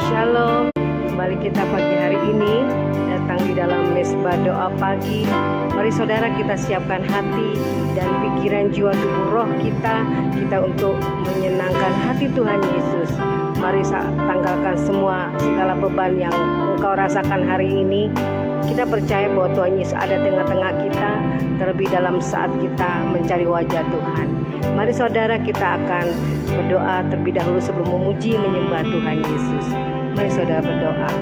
Shalom, kembali kita pagi hari ini datang di dalam mesbah doa pagi. Mari saudara kita siapkan hati dan pikiran, jiwa, tubuh, roh kita untuk menyenangkan hati Tuhan Yesus. Mari tanggalkan semua segala beban yang engkau rasakan hari ini. Kita percaya bahwa Tuhan Yesus ada tengah-tengah kita, terlebih dalam saat kita mencari wajah Tuhan. Mari saudara kita akan berdoa terlebih dahulu sebelum memuji menyembah Tuhan Yesus. Mari saudara berdoa.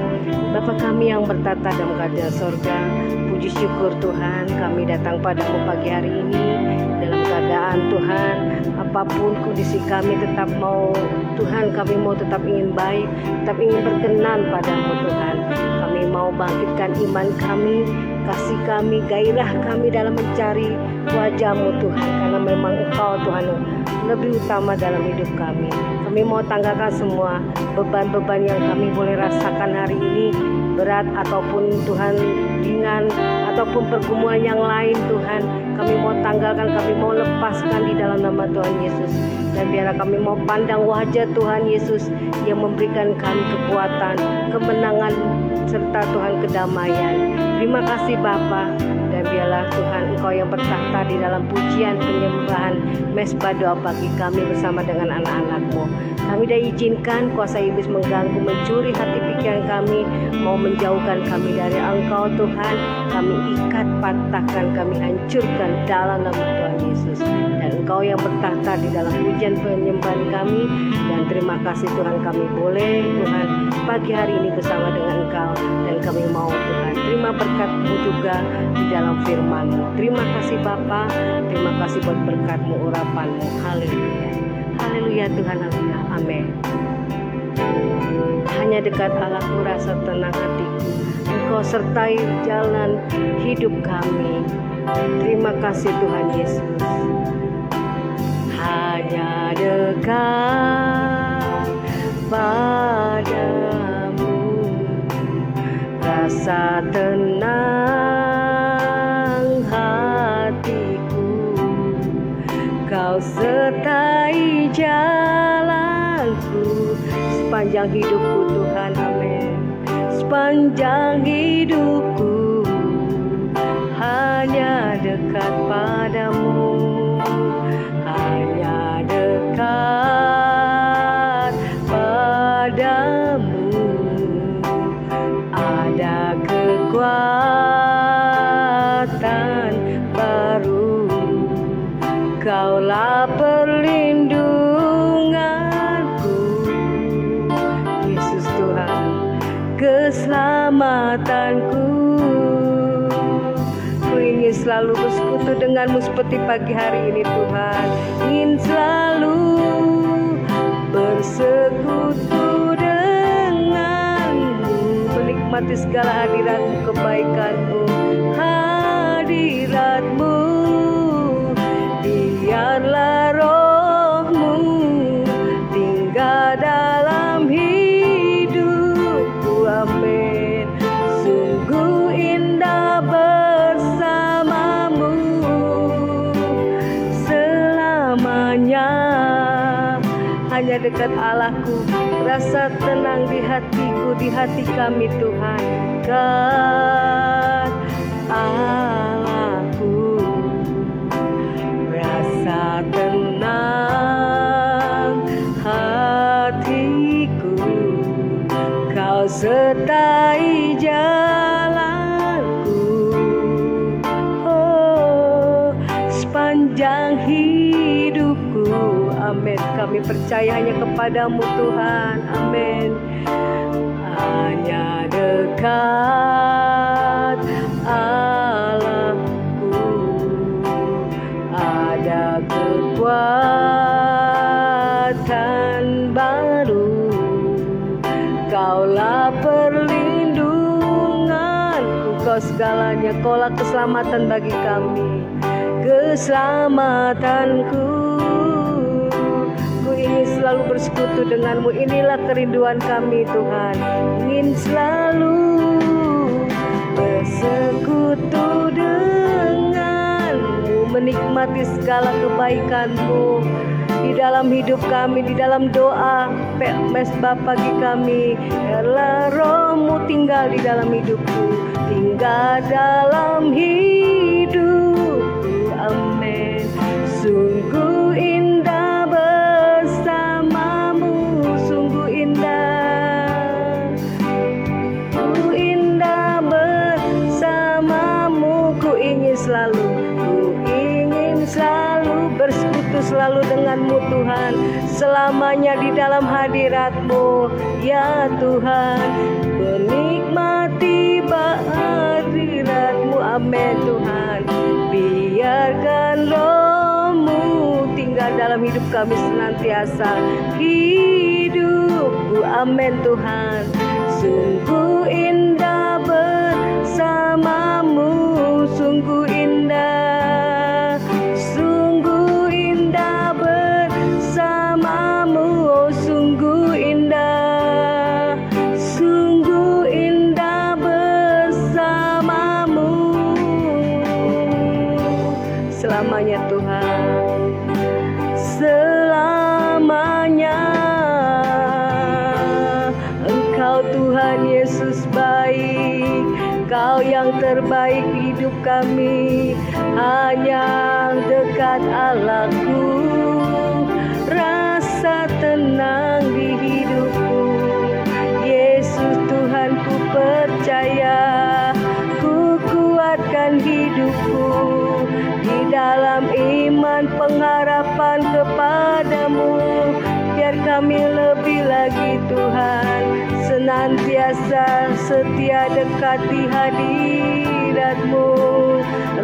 Bapa kami yang bertata dalam kerajaan sorga, puji syukur Tuhan, kami datang padamu pagi hari ini dalam keadaan Tuhan, apapun kondisi kami tetap mau Tuhan, kami mau tetap ingin baik, tetap ingin berkenan padamu Tuhan. Kami mau bangkitkan iman kami, kasih kami, gairah kami dalam mencari wajah-Mu Tuhan, karena memang Engkau Tuhan lebih utama dalam hidup kami. Kami mau tanggalkan semua beban-beban yang kami boleh rasakan hari ini, berat ataupun Tuhan ringan, ataupun pergumulan yang lain Tuhan. Kami mau tanggalkan, kami mau lepaskan di dalam nama Tuhan Yesus. Dan biarlah kami mau pandang wajah Tuhan Yesus yang memberikan kami kekuatan, kemenangan, serta Tuhan kedamaian. Terima kasih Bapa. Dan biarlah Tuhan Engkau yang bertakhta di dalam pujian penyembahan mesbah doa pagi kami bersama dengan anak-anak-Mu. Kami dah izinkan kuasa iblis mengganggu, mencuri hati pikiran kami, mau menjauhkan kami dari Engkau Tuhan. Kami ikat, patahkan, kami hancurkan dalam nama Tuhan Yesus. Dan Engkau yang bertakhta di dalam pujian penyembahan kami. Dan terima kasih Tuhan, kami boleh Tuhan pagi hari ini bersama dengan Engkau. Dan kami mau Tuhan terima berkat-Mu juga di dalam firman-Mu. Terima kasih Bapa, terima kasih buat berkat-Mu, urapan-Mu. Haleluya, haleluya Tuhan, haleluya, amin. Hanya dekat Allahku rasa tenang hatiku, Engkau sertai jalan hidup kami. Terima kasih Tuhan Yesus. Hanya dekat padamu rasa tenang hatiku, Kau sertai jalanku sepanjang hidupku Tuhan, amin. Sepanjang hidupku hanya dekat padamu, hanya dekat padamu. Ada kekuatan baru, Kaulah perlindunganku, Yesus Tuhan, keselamatanku. Ku ingin selalu bersekutu denganmu seperti pagi hari ini Tuhan. Ingin selalu bersekutu denganmu, menikmati segala hadirat-Mu, kebaikan-Mu, hadirat-Mu. Biarlah roh-Mu tinggal dalam hidupku, amin. Sungguh indah bersamamu selamanya. Hanya dekat Allahku rasa tenang di hatiku, di hati kami Tuhan. Dekat Allahku rasa tenang hatiku, Kau sertai jalanku, oh, sepanjang hidupku, amin. Kami percaya hanya kepadamu Tuhan, amin. Hanya dekat Allahku ada kekuatan baru, Kaulah perlindunganku, Kau segalanya, Kaulah keselamatan bagi kami, keselamatanku. Ku ingin selalu bersekutu denganmu, inilah kerinduan kami Tuhan. Ingin selalu bersekutu denganmu, menikmati segala kebaikan-Mu, di dalam hidup kami, di dalam doa mesbah pagi kami. Biarlah Roh-Mu tinggal di dalam hidupku, tinggal dalam hidupku. Amin. Sungguh indah bersamamu, sungguh indah. Ku indah bersamamu, ku ingin selalu bersekutu selalu denganmu Tuhan, selamanya di dalam hadirat-Mu ya Tuhan, menikmati hadirat-Mu. Amin Tuhan. Biarkan Roh-Mu tinggal dalam hidup kami senantiasa, hidupku. Amin Tuhan. Sungguh indah bersamamu, sungguh indah, sungguh indah bersamamu, oh sungguh indah, sungguh indah bersamamu selamanya Tuhan, selamanya. Engkau Tuhan Yesus baik, Kau yang terbaik hidup kami, hanya dekat Allahku, rasa tenang di hidupku. Yesus Tuhan ku percaya, ku kuatkan hidupku di dalam iman pengharapan kepadamu. Biar kami lebih lagi Tuhan, senantiasa setia dekat di hadirat-Mu.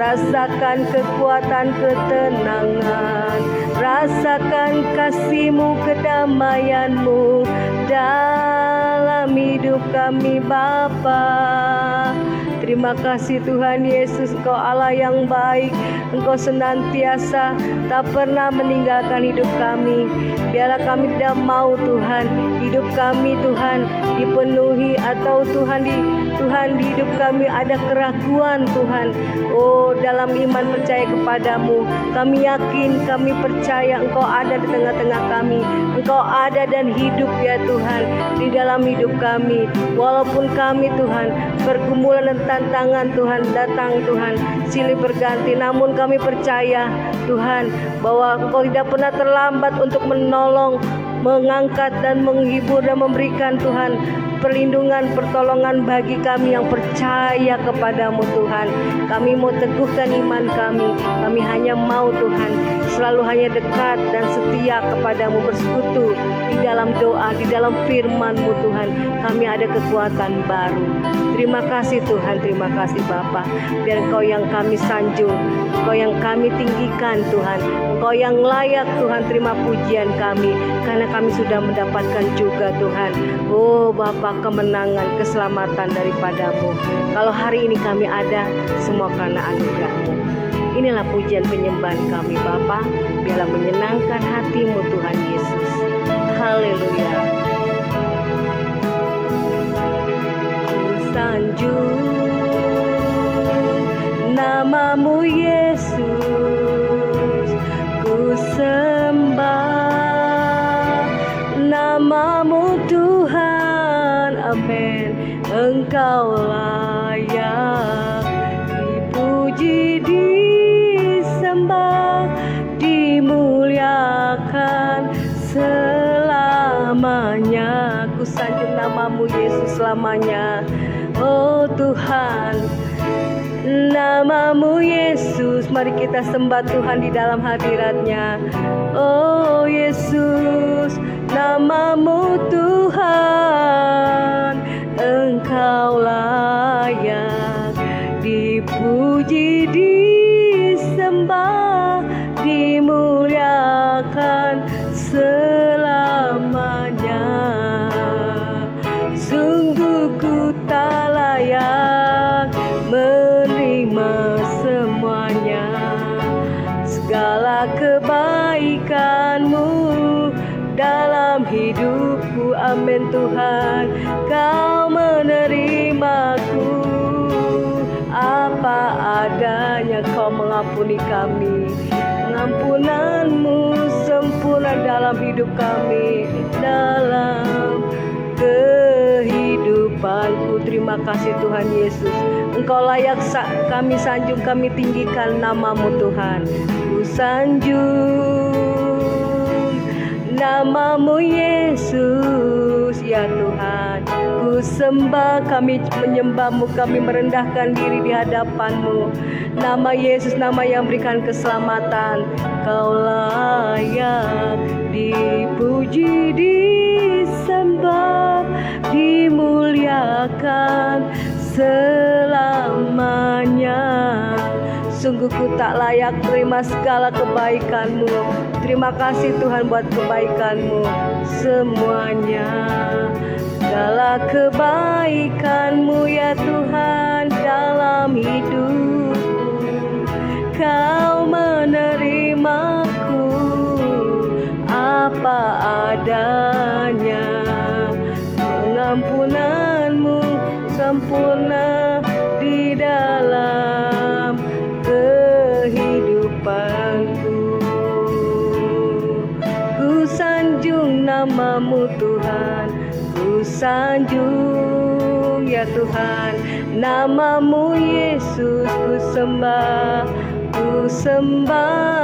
Rasakan kekuatan ketenangan, rasakan kasih-Mu, kedamaian-Mu dalam hidup kami Bapa. Terima kasih Tuhan Yesus, Engkau Allah yang baik. Engkau senantiasa tak pernah meninggalkan hidup kami. Biarlah kami tidak mau Tuhan, hidup kami Tuhan dipenuhi, atau Tuhan di hidup kami ada keraguan Tuhan. Oh, dalam iman percaya kepadamu, kami yakin, kami percaya Engkau ada di tengah-tengah kami. Engkau ada dan hidup ya Tuhan di dalam hidup kami. Walaupun kami Tuhan pergumulan dan tantangan Tuhan datang Tuhan silih berganti, namun kami percaya Tuhan bahwa Engkau tidak pernah terlambat untuk menolong, mengangkat dan menghibur dan memberikan Tuhan perlindungan, pertolongan bagi kami yang percaya kepadamu Tuhan. Kami mau teguhkan iman kami. Kami hanya mau Tuhan selalu hanya dekat dan setia kepadamu, bersekutu di dalam doa, di dalam firman-Mu Tuhan. Kami ada kekuatan baru. Terima kasih Tuhan, terima kasih Bapa. Biar Engkau yang kami sanjung, Engkau yang kami tinggikan Tuhan, Engkau yang layak Tuhan terima pujian kami, karena kami sudah mendapatkan juga Tuhan, oh Bapa, kemenangan, keselamatan daripadamu. Kalau hari ini kami ada, semua karena anugerah-Mu. Inilah pujian penyembahan kami Bapa, biarlah menyenangkan hati-Mu Tuhan Yesus. Haleluya. Sanjung nama-Mu Yesus, ku sembah nama-Mu Tuhan. Amin. Engkau layak dipuji, disembah, dimuliakan selamanya. Ku sanjung nama-Mu Yesus selamanya. Oh Tuhan, nama-Mu Yesus, mari kita sembah Tuhan di dalam hadirat-Nya. Oh Yesus, nama-Mu Tuhan, Engkau layak dipuji, disembah, dimuliakan selamanya. Sungguh ku tak layak menerima semuanya, segala kebaikan-Mu dalam hidupku. Amin Tuhan, Kau menerimaku apa adanya, Kau mengampuni kami. Pengampunan-Mu sempurna pengampunan dalam hidup kami, dalam kehidupanku. Terima kasih Tuhan Yesus. Engkau layak kami sanjung, kami tinggikan namamu Tuhan. Ku sanjung namamu Yesus, ya Tuhan. Ku sembah, kami menyembahmu, kami merendahkan diri di hadapanmu. Nama Yesus, nama yang berikan keselamatan. Kau layak dipuji, disembah, dimuliakan selamanya. Sungguh ku tak layak terima segala kebaikan-Mu. Terima kasih Tuhan buat kebaikan-Mu semuanya. Segala kebaikan-Mu ya Tuhan dalam hidupku. Kau menerimaku apa adanya. Pengampunan-Mu sempurna di dalam kehidupanku. Ku sanjung namamu Tuhan, ku sanjung ya Tuhan. Namamu Yesus ku sembah, ku sembah.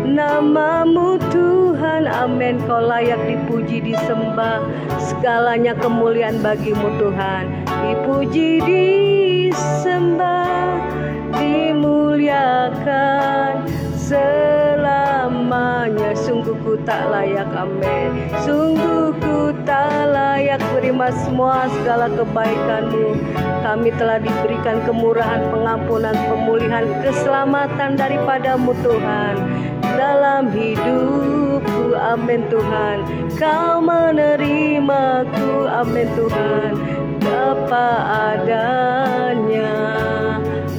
Namamu Tuhan, amin. Kau layak dipuji, disembah. Segalanya kemuliaan bagimu Tuhan. Dipuji, disembah, dimuliakan selamanya. Sungguh ku tak layak, amin. Sungguh ku tak layak terima semua segala kebaikan-Mu. Kami telah diberikan kemurahan, pengampunan, pemulihan, keselamatan daripada-Mu Tuhan dalam hidupku, amin Tuhan. Kau menerimaku, amin Tuhan, apa adanya.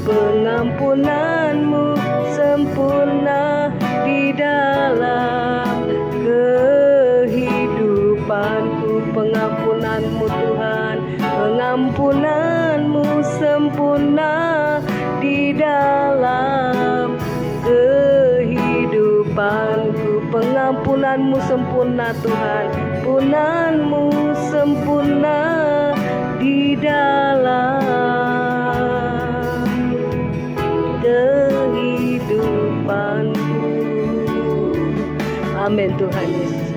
Pengampunan-Mu sempurna di dalam kehidupanku. Pengampunan-Mu Tuhan, pengampunan-Mu sempurna di dalam kehidupanku. Pengampunan-Mu sempurna Tuhan, pengampunan-Mu sempurna di dalam kehidupanku. Amin Tuhan Yesus.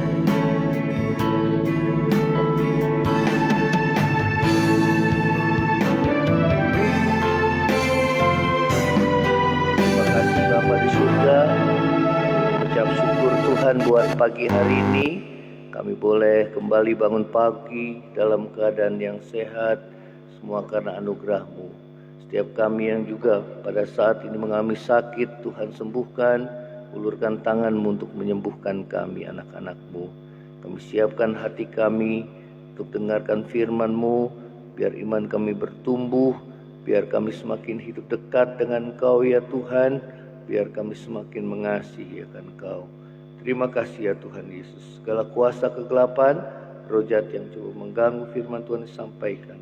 Terima kasih Bapa di surga. Ucap syukur Tuhan buat pagi hari ini. Kami boleh kembali bangun pagi dalam keadaan yang sehat. Semua karena anugerah-Mu. Setiap kami yang juga pada saat ini mengalami sakit, Tuhan sembuhkan. Ulurkan tangan-Mu untuk menyembuhkan kami, anak-anak-Mu. Kami siapkan hati kami untuk dengarkan firman-Mu. Biar iman kami bertumbuh. Biar kami semakin hidup dekat dengan Engkau ya Tuhan. Biar kami semakin mengasihi akan Engkau. Terima kasih ya Tuhan Yesus. Segala kuasa kegelapan, roh jahat yang coba mengganggu firman Tuhan disampaikan,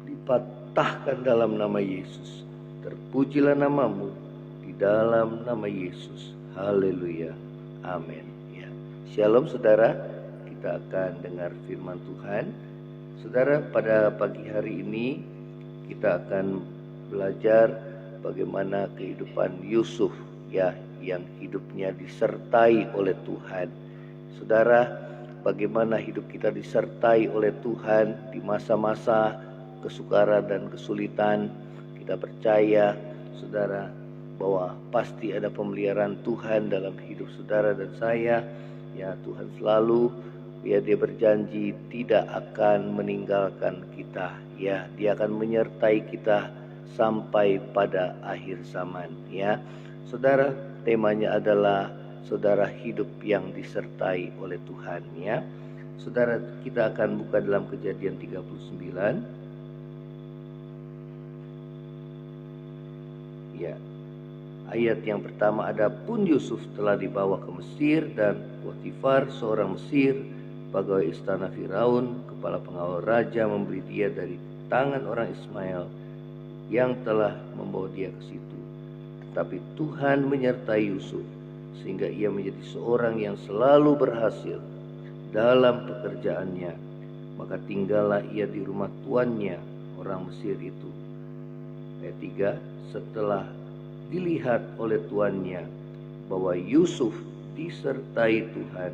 dipatahkan dalam nama Yesus. Terpujilah namamu di dalam nama Yesus. Haleluya. Amin. Ya. Shalom saudara. Kita akan dengar firman Tuhan. Saudara, pada pagi hari ini kita akan belajar bagaimana kehidupan Yusuf ya, yang hidupnya disertai oleh Tuhan. Saudara, bagaimana hidup kita disertai oleh Tuhan di masa-masa kesukaran dan kesulitan. Kita percaya saudara bahwa pasti ada pemeliharaan Tuhan dalam hidup saudara dan saya. Ya, Tuhan selalu dia berjanji tidak akan meninggalkan kita. Ya, Dia akan menyertai kita sampai pada akhir zaman. Ya, saudara, temanya adalah saudara hidup yang disertai oleh Tuhan. Ya, saudara, kita akan buka dalam Kejadian 39. Ya, ayat yang pertama, adapun Yusuf telah dibawa ke Mesir dan Potifar seorang Mesir, pegawai istana Firaun, kepala pengawal raja, memberi dia dari tangan orang Ismail yang telah membawa dia ke situ. Tetapi Tuhan menyertai Yusuf sehingga ia menjadi seorang yang selalu berhasil dalam pekerjaannya. Maka tinggallah ia di rumah tuannya, orang Mesir itu. Ayat 3, setelah dilihat oleh tuannya bahwa Yusuf disertai Tuhan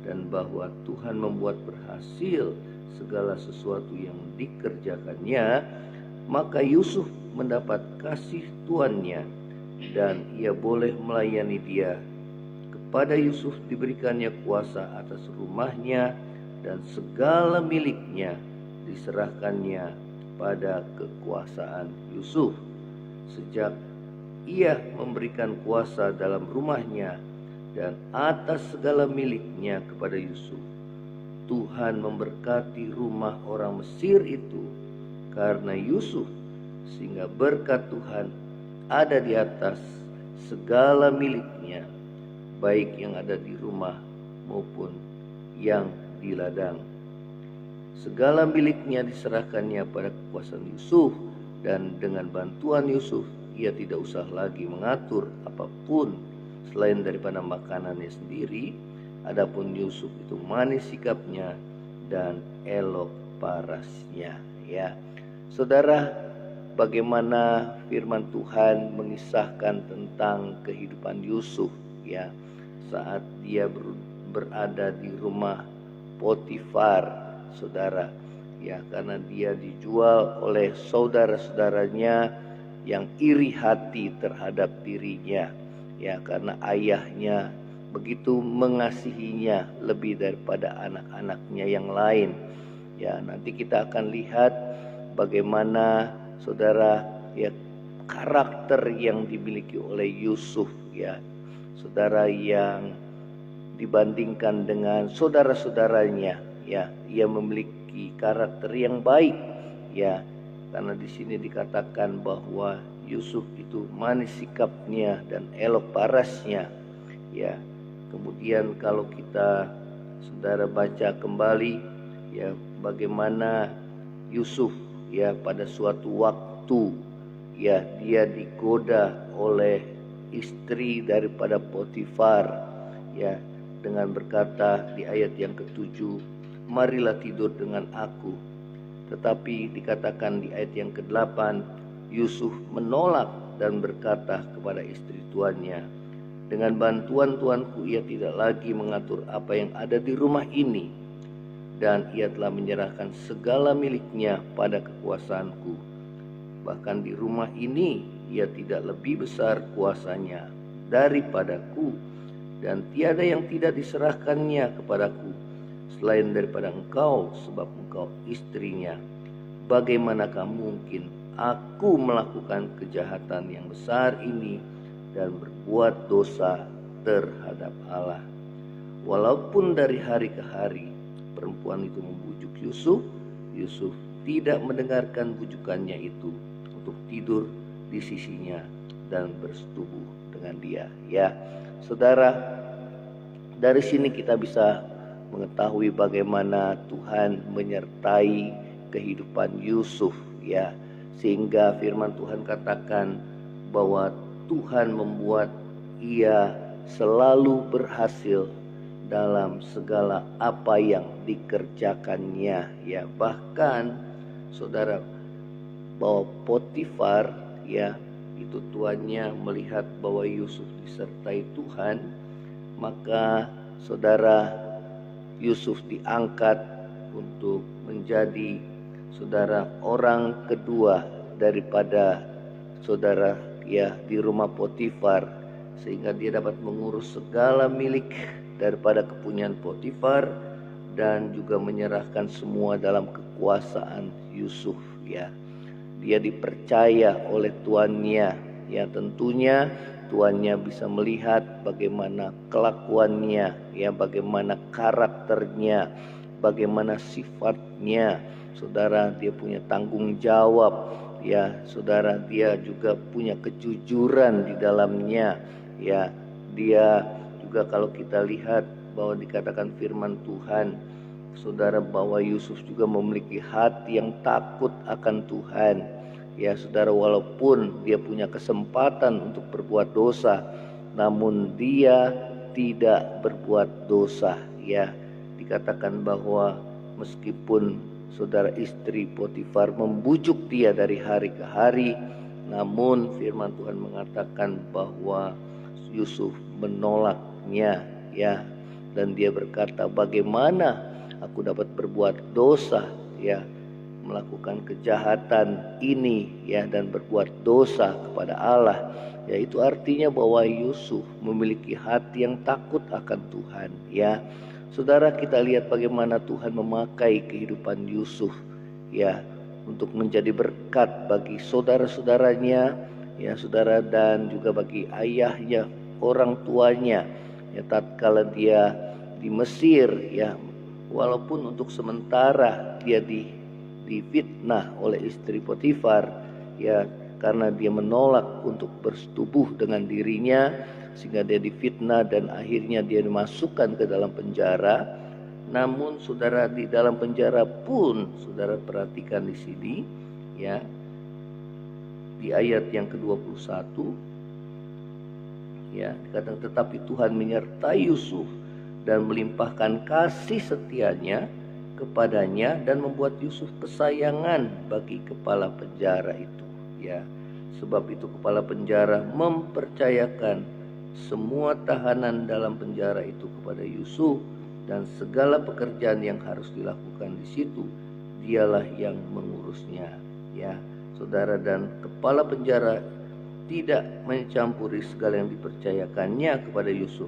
dan bahwa Tuhan membuat berhasil segala sesuatu yang dikerjakannya, maka Yusuf mendapat kasih tuannya dan ia boleh melayani dia. Kepada Yusuf diberikannya kuasa atas rumahnya dan segala miliknya diserahkannya pada kekuasaan Yusuf. Sejak ia memberikan kuasa dalam rumahnya dan atas segala miliknya kepada Yusuf, Tuhan memberkati rumah orang Mesir itu karena Yusuf, sehingga berkat Tuhan ada di atas segala miliknya, baik yang ada di rumah maupun yang di ladang. Segala miliknya diserahkannya pada kekuasaan Yusuf, dan dengan bantuan Yusuf ia tidak usah lagi mengatur apapun selain daripada makanannya sendiri. Adapun Yusuf itu manis sikapnya dan elok parasnya. Ya, saudara, bagaimana firman Tuhan mengisahkan tentang kehidupan Yusuf, ya, saat dia berada di rumah Potifar, saudara, ya, karena dia dijual oleh saudara-saudaranya yang iri hati terhadap dirinya, ya, karena ayahnya begitu mengasihinya lebih daripada anak-anaknya yang lain. Ya, nanti kita akan lihat bagaimana, saudara, ya, karakter yang dimiliki oleh Yusuf, ya, saudara, yang dibandingkan dengan saudara-saudaranya, ya, ia memiliki karakter yang baik, ya, karena di sini dikatakan bahwa Yusuf itu manis sikapnya dan elok parasnya, ya. Kemudian kalau kita, saudara, baca kembali, ya, bagaimana Yusuf, ya, pada suatu waktu, ya, dia digoda oleh istri daripada Potifar, ya, dengan berkata di ayat yang ke-7, marilah tidur dengan aku. Tetapi dikatakan di ayat yang ke-8, Yusuf menolak dan berkata kepada istri tuannya, dengan bantuan tuanku ia tidak lagi mengatur apa yang ada di rumah ini, dan ia telah menyerahkan segala miliknya pada kekuasaanku. Bahkan di rumah ini ia tidak lebih besar kuasanya daripadaku, dan tiada yang tidak diserahkannya kepadaku selain daripada engkau, sebab engkau istrinya. Bagaimanakah mungkin aku melakukan kejahatan yang besar ini dan berbuat dosa terhadap Allah? Walaupun dari hari ke hari perempuan itu membujuk Yusuf, Yusuf tidak mendengarkan bujukannya itu untuk tidur di sisinya dan bersetubuh dengan dia. Ya, saudara, dari sini kita bisa mengetahui bagaimana Tuhan menyertai kehidupan Yusuf, ya, sehingga firman Tuhan katakan bahwa Tuhan membuat ia selalu berhasil dalam segala apa yang dikerjakannya, ya. Bahkan, saudara, bahwa Potifar, ya, itu tuannya melihat bahwa Yusuf disertai Tuhan, maka, saudara, Yusuf diangkat untuk menjadi, saudara, orang kedua daripada, saudara, ya, di rumah Potifar, sehingga dia dapat mengurus segala milik daripada kepunyaan Potifar dan juga menyerahkan semua dalam kekuasaan Yusuf, ya. Dia dipercaya oleh tuannya, ya, tentunya tuannya bisa melihat bagaimana kelakuannya, ya, bagaimana karakternya, bagaimana sifatnya, saudara. Dia punya tanggung jawab, ya, saudara. Dia juga punya kejujuran di dalamnya, ya. Dia juga, kalau kita lihat bahwa dikatakan firman Tuhan, saudara, bahwa Yusuf juga memiliki hati yang takut akan Tuhan. Ya, saudara, walaupun dia punya kesempatan untuk berbuat dosa, namun dia tidak berbuat dosa. Ya, dikatakan bahwa meskipun saudara istri Potifar membujuk dia dari hari ke hari, namun firman Tuhan mengatakan bahwa Yusuf menolaknya, ya, dan dia berkata, bagaimana aku dapat berbuat dosa, ya, melakukan kejahatan ini, ya, dan berbuat dosa kepada Allah. Ya, itu artinya bahwa Yusuf memiliki hati yang takut akan Tuhan, ya. Saudara, kita lihat bagaimana Tuhan memakai kehidupan Yusuf, ya, untuk menjadi berkat bagi saudara-saudaranya, ya saudara, dan juga bagi ayahnya, orang tuanya, ya, tatkala dia di Mesir, ya, walaupun untuk sementara dia difitnah oleh istri Potifar, ya, karena dia menolak untuk bersetubuh dengan dirinya, sehingga dia difitnah dan akhirnya dia dimasukkan ke dalam penjara. Namun saudara, di dalam penjara pun saudara perhatikan di sini, ya, di ayat yang ke-21, ya, dikatakan tetapi Tuhan menyertai Yusuf dan melimpahkan kasih setianya kepadanya dan membuat Yusuf kesayangan bagi kepala penjara itu, ya. Sebab itu kepala penjara mempercayakan semua tahanan dalam penjara itu kepada Yusuf, dan segala pekerjaan yang harus dilakukan di situ dialah yang mengurusnya, ya saudara. Dan kepala penjara tidak mencampuri segala yang dipercayakannya kepada Yusuf,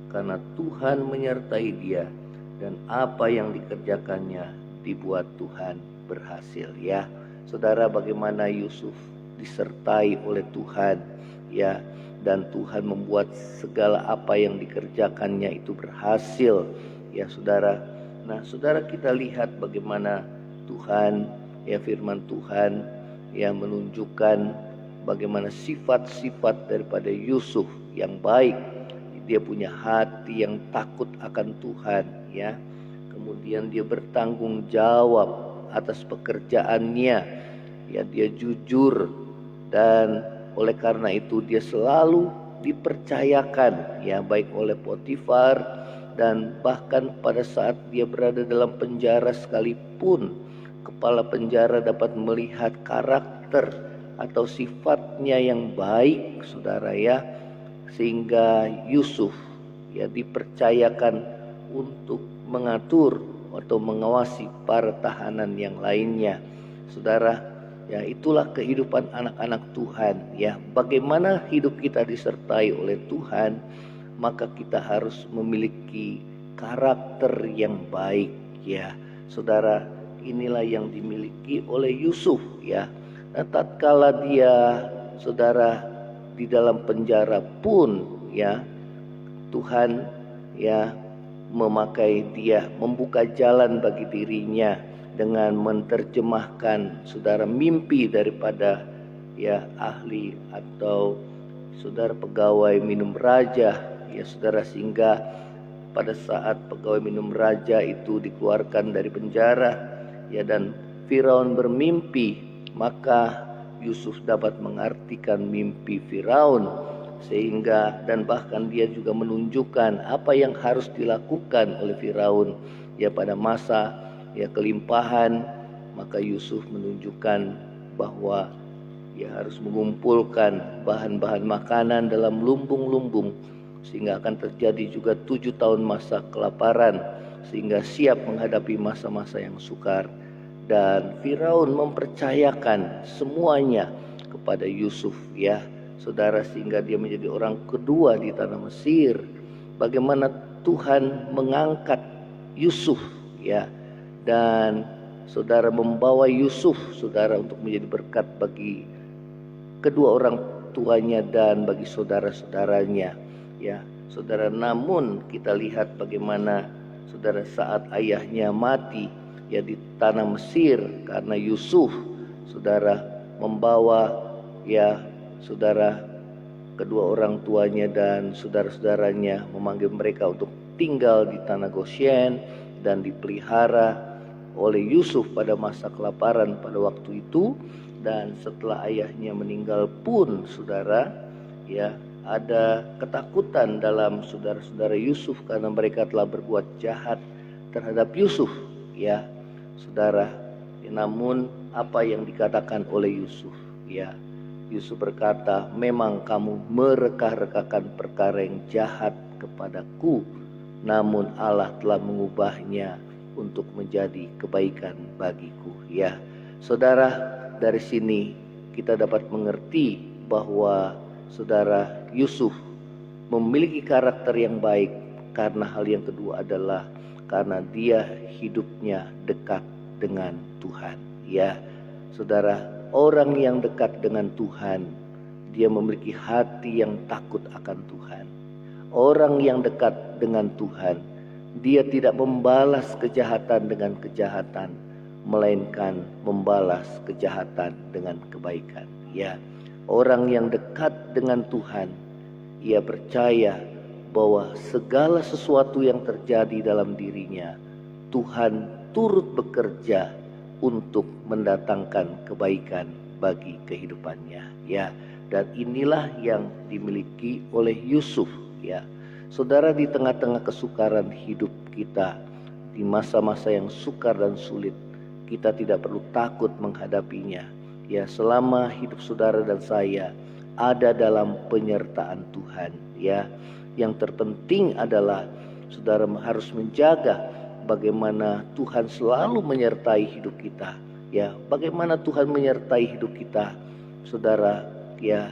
karena Tuhan menyertai dia, dan apa yang dikerjakannya dibuat Tuhan berhasil, ya saudara. Bagaimana Yusuf disertai oleh Tuhan, ya, dan Tuhan membuat segala apa yang dikerjakannya itu berhasil, ya saudara. Nah saudara, kita lihat bagaimana Tuhan, ya, firman Tuhan, ya, menunjukkan bagaimana sifat-sifat daripada Yusuf yang baik. Dia punya hati yang takut akan Tuhan, ya. Kemudian dia bertanggung jawab atas pekerjaannya, ya, dia jujur, dan oleh karena itu dia selalu dipercayakan, ya, baik oleh Potifar, dan bahkan pada saat dia berada dalam penjara sekalipun, kepala penjara dapat melihat karakter atau sifatnya yang baik, saudara, ya, sehingga Yusuf, ya, dipercayakan untuk mengatur atau mengawasi para tahanan yang lainnya, saudara. Ya, itulah kehidupan anak-anak Tuhan, ya. Bagaimana hidup kita disertai oleh Tuhan, maka kita harus memiliki karakter yang baik, ya saudara. Inilah yang dimiliki oleh Yusuf, ya. Nah, tatkala dia, saudara, di dalam penjara pun, ya, Tuhan, ya, memakai dia, membuka jalan bagi dirinya dengan menerjemahkan, saudara, mimpi daripada, ya, ahli atau saudara pegawai minum raja, ya saudara, sehingga pada saat pegawai minum raja itu dikeluarkan dari penjara, ya, dan Firaun bermimpi, maka Yusuf dapat mengartikan mimpi Firaun, sehingga dan bahkan dia juga menunjukkan apa yang harus dilakukan oleh Firaun, ya, pada masa, ya, kelimpahan. Maka Yusuf menunjukkan bahwa dia harus mengumpulkan bahan-bahan makanan dalam lumbung-lumbung, sehingga akan terjadi juga 7 tahun masa kelaparan, sehingga siap menghadapi masa-masa yang sukar. Dan Firaun mempercayakan semuanya kepada Yusuf, ya saudara, sehingga dia menjadi orang kedua di tanah Mesir. Bagaimana Tuhan mengangkat Yusuf, ya, dan saudara membawa Yusuf, saudara, untuk menjadi berkat bagi kedua orang tuanya dan bagi saudara-saudaranya, ya saudara. Namun kita lihat bagaimana, saudara, saat ayahnya mati, ya, di tanah Mesir, karena Yusuf, saudara, membawa, ya saudara, kedua orang tuanya dan saudara-saudaranya, memanggil mereka untuk tinggal di tanah Goshen dan dipelihara oleh Yusuf pada masa kelaparan pada waktu itu. Dan setelah ayahnya meninggal pun, saudara, ya, ada ketakutan dalam saudara-saudara Yusuf karena mereka telah berbuat jahat terhadap Yusuf, ya saudara. Namun apa yang dikatakan oleh Yusuf, ya Yusuf berkata, memang kamu mereka-rekakan perkara yang jahat kepadaku, namun Allah telah mengubahnya untuk menjadi kebaikan bagiku. Ya saudara, dari sini kita dapat mengerti bahwa saudara Yusuf memiliki karakter yang baik karena hal yang kedua adalah karena dia hidupnya dekat dengan Tuhan. Ya saudara, orang yang dekat dengan Tuhan, dia memiliki hati yang takut akan Tuhan. Orang yang dekat dengan Tuhan, dia tidak membalas kejahatan dengan kejahatan, melainkan membalas kejahatan dengan kebaikan. Ya, orang yang dekat dengan Tuhan, ia percaya bahwa segala sesuatu yang terjadi dalam dirinya, Tuhan turut bekerja untuk mendatangkan kebaikan bagi kehidupannya. Ya, dan inilah yang dimiliki oleh Yusuf. Ya, saudara, di tengah-tengah kesukaran hidup kita, di masa-masa yang sukar dan sulit, kita tidak perlu takut menghadapinya. Ya, selama hidup saudara dan saya ada dalam penyertaan Tuhan. Ya, yang terpenting adalah saudara harus menjaga bagaimana Tuhan selalu menyertai hidup kita. Ya, bagaimana Tuhan menyertai hidup kita, saudara. Ya,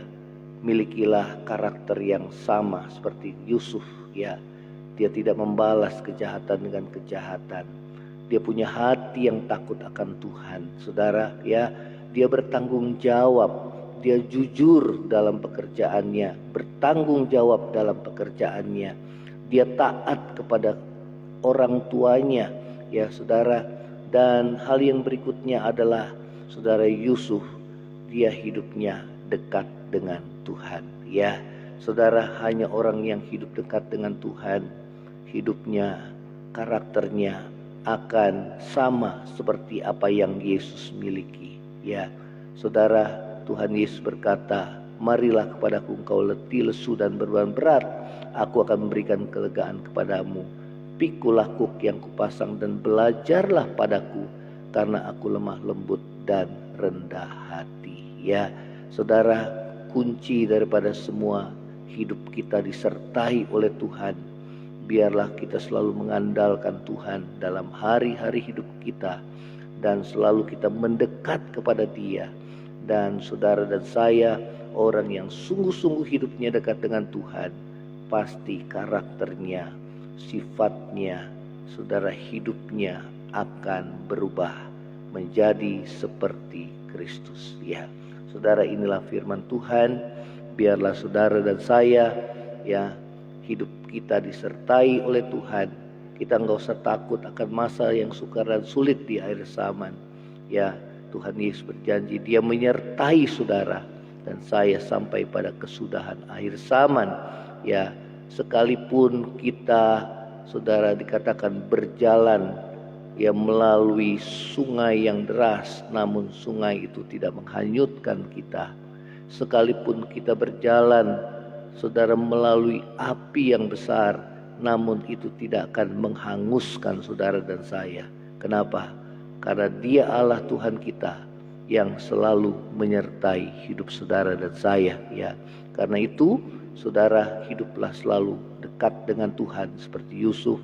milikilah karakter yang sama seperti Yusuf. Ya, dia tidak membalas kejahatan dengan kejahatan. Dia punya hati yang takut akan Tuhan, saudara. Ya, dia bertanggung jawab. Dia jujur dalam pekerjaannya, bertanggung jawab dalam pekerjaannya. Dia taat kepada orang tuanya, ya saudara. Dan hal yang berikutnya adalah saudara Yusuf, dia hidupnya dekat dengan Tuhan. Ya saudara, hanya orang yang hidup dekat dengan Tuhan, hidupnya, karakternya akan sama seperti apa yang Yesus miliki. Ya saudara, Tuhan Yesus berkata, marilah kepadaku engkau letih, lesu dan beban berat, aku akan memberikan kelegaan kepadamu. Pikulah kuk yang kupasang dan belajarlah padaku, karena aku lemah lembut dan rendah hati. Ya saudara, kunci daripada semua hidup kita disertai oleh Tuhan. Biarlah kita selalu mengandalkan Tuhan dalam hari-hari hidup kita, dan selalu kita mendekat kepada Dia. Dan saudara dan saya, orang yang sungguh-sungguh hidupnya dekat dengan Tuhan, pasti karakternya, sifatnya, saudara, hidupnya akan berubah menjadi seperti Kristus. Ya saudara, inilah firman Tuhan. Biarlah saudara dan saya, ya, hidup kita disertai oleh Tuhan. Kita enggak usah takut akan masa yang sukar dan sulit di akhir zaman. Ya, Tuhan Yesus berjanji Dia menyertai saudara dan saya sampai pada kesudahan akhir zaman. Ya, sekalipun kita, saudara, dikatakan berjalan ya melalui sungai yang deras, namun sungai itu tidak menghanyutkan kita. Sekalipun kita berjalan, saudara, melalui api yang besar, namun itu tidak akan menghanguskan saudara dan saya. Kenapa? Karena Dia Allah Tuhan kita yang selalu menyertai hidup saudara dan saya. Ya, karena itu saudara, hiduplah selalu dekat dengan Tuhan seperti Yusuf,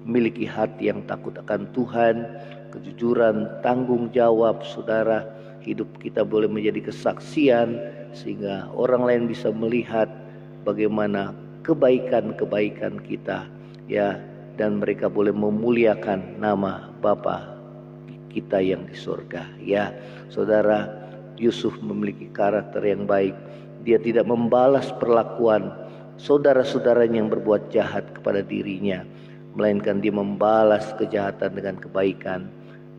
memiliki hati yang takut akan Tuhan, kejujuran, tanggung jawab. Saudara, hidup kita boleh menjadi kesaksian sehingga orang lain bisa melihat bagaimana kebaikan-kebaikan kita, ya, dan mereka boleh memuliakan nama Bapa kita yang di surga. Ya saudara, Yusuf memiliki karakter yang baik. Dia tidak membalas perlakuan saudara-saudaranya yang berbuat jahat kepada dirinya, melainkan dia membalas kejahatan dengan kebaikan.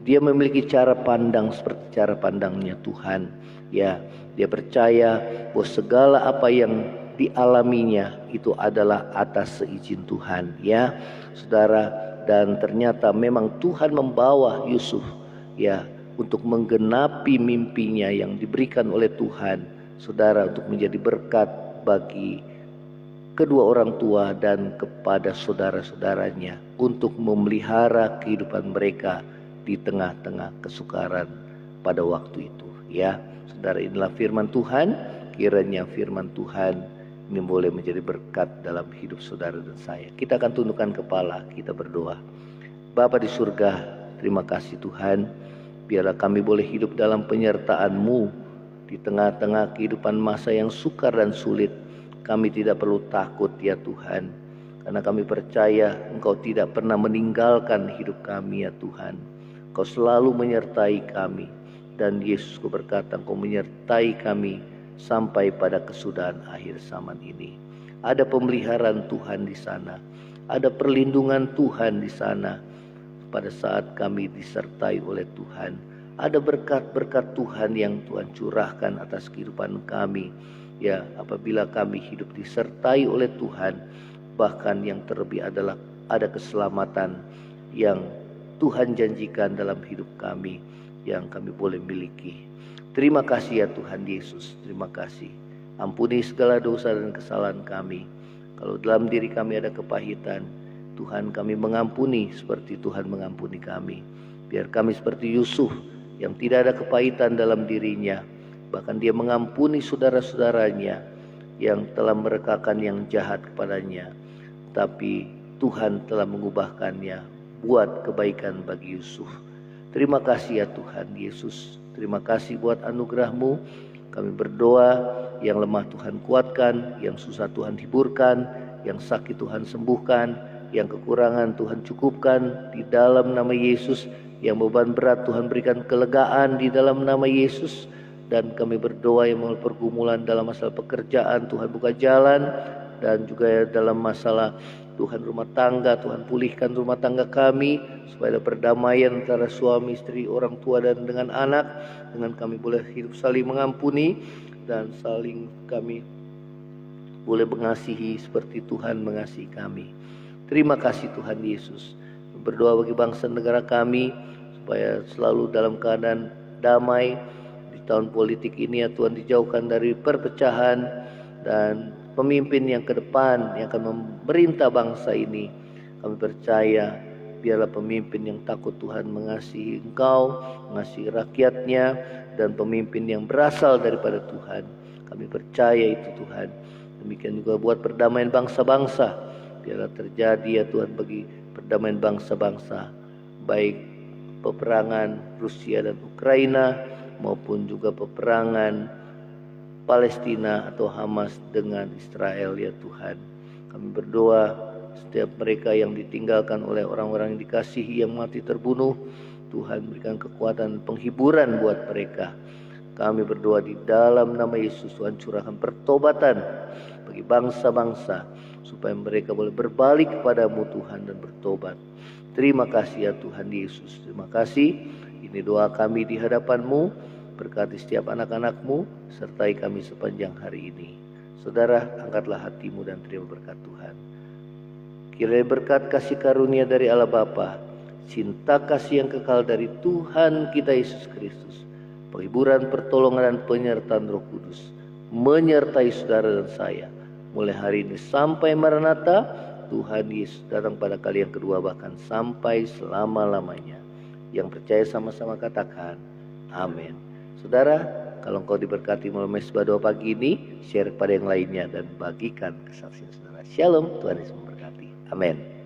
Dia memiliki cara pandang seperti cara pandangnya Tuhan. Ya, dia percaya bahwa segala apa yang dialaminya itu adalah atas seizin Tuhan. Ya saudara, dan ternyata memang Tuhan membawa Yusuf, ya, untuk menggenapi mimpinya yang diberikan oleh Tuhan, saudara, untuk menjadi berkat bagi kedua orang tua dan kepada saudara-saudaranya untuk memelihara kehidupan mereka di tengah-tengah kesukaran pada waktu itu. Ya, saudara, inilah firman Tuhan. Kiranya firman Tuhan ini boleh menjadi berkat dalam hidup saudara dan saya. Kita akan tundukkan kepala, kita berdoa. Bapa di surga, terima kasih Tuhan. Biarlah kami boleh hidup dalam penyertaan-Mu di tengah-tengah kehidupan masa yang sukar dan sulit. Kami tidak perlu takut ya Tuhan, karena kami percaya Engkau tidak pernah meninggalkan hidup kami ya Tuhan. Engkau selalu menyertai kami. Dan Yesus berkata, Engkau menyertai kami sampai pada kesudahan akhir zaman ini. Ada pemeliharaan Tuhan di sana. Ada perlindungan Tuhan di sana. Pada saat kami disertai oleh Tuhan. Ada berkat-berkat Tuhan yang Tuhan curahkan atas kehidupan kami. Ya, apabila kami hidup disertai oleh Tuhan. Bahkan yang terlebih adalah ada keselamatan yang Tuhan janjikan dalam hidup kami, yang kami boleh miliki. Terima kasih ya Tuhan Yesus, terima kasih. Ampuni segala dosa dan kesalahan kami. Kalau dalam diri kami ada kepahitan, Tuhan kami mengampuni seperti Tuhan mengampuni kami. Biar kami seperti Yusuf yang tidak ada kepahitan dalam dirinya. Bahkan dia mengampuni saudara-saudaranya yang telah merekakan yang jahat kepadanya. Tapi Tuhan telah mengubahkannya buat kebaikan bagi Yusuf. Terima kasih ya Tuhan Yesus. Terima kasih buat anugerah-Mu. Kami berdoa, yang lemah Tuhan kuatkan, yang susah Tuhan hiburkan, yang sakit Tuhan sembuhkan, yang kekurangan Tuhan cukupkan di dalam nama Yesus. Yang beban berat Tuhan berikan kelegaan di dalam nama Yesus. Dan kami berdoa yang melalui pergumulan dalam masalah pekerjaan, Tuhan buka jalan. Dan juga dalam masalah Tuhan rumah tangga, Tuhan pulihkan rumah tangga kami, supaya ada perdamaian antara suami, istri, orang tua dan dengan anak. Dengan kami boleh hidup saling mengampuni dan saling kami boleh mengasihi seperti Tuhan mengasihi kami. Terima kasih Tuhan Yesus. Berdoa bagi bangsa negara kami supaya selalu dalam keadaan damai. Di tahun politik ini ya Tuhan, dijauhkan dari perpecahan dan pemimpin yang ke depan yang akan memerintah bangsa ini. Kami percaya biarlah pemimpin yang takut Tuhan, mengasihi Engkau, mengasihi rakyatnya, dan pemimpin yang berasal daripada Tuhan. Kami percaya itu Tuhan. Demikian juga buat perdamaian bangsa-bangsa. Biarlah terjadi ya Tuhan bagi perdamaian bangsa-bangsa, baik peperangan Rusia dan Ukraina maupun juga peperangan Palestina atau Hamas dengan Israel ya Tuhan. Kami berdoa setiap mereka yang ditinggalkan oleh orang-orang yang dikasihi yang mati terbunuh, Tuhan berikan kekuatan penghiburan buat mereka. Kami berdoa di dalam nama Yesus, Tuhan curahkan pertobatan bagi bangsa-bangsa supaya mereka boleh berbalik kepadamu Tuhan dan bertobat. Terima kasih ya Tuhan Yesus. Terima kasih. Ini doa kami di hadapan-Mu. Berkati setiap anak-anak-Mu, sertai kami sepanjang hari ini. Saudara, angkatlah hatimu dan terima berkat Tuhan. Kiranya berkat kasih karunia dari Allah Bapa, cinta kasih yang kekal dari Tuhan kita Yesus Kristus, penghiburan, pertolongan dan penyertaan Roh Kudus menyertai saudara dan saya mulai hari ini sampai Maranatha. Tuhan Yesus datang pada kali yang kedua, bahkan sampai selama-lamanya. Yang percaya sama-sama katakan amin. Saudara, kalau engkau diberkati melalui Mesbah Doa pagi ini, share kepada yang lainnya dan bagikan kesaksian saudara. Shalom, Tuhan Yesus memberkati. Amin.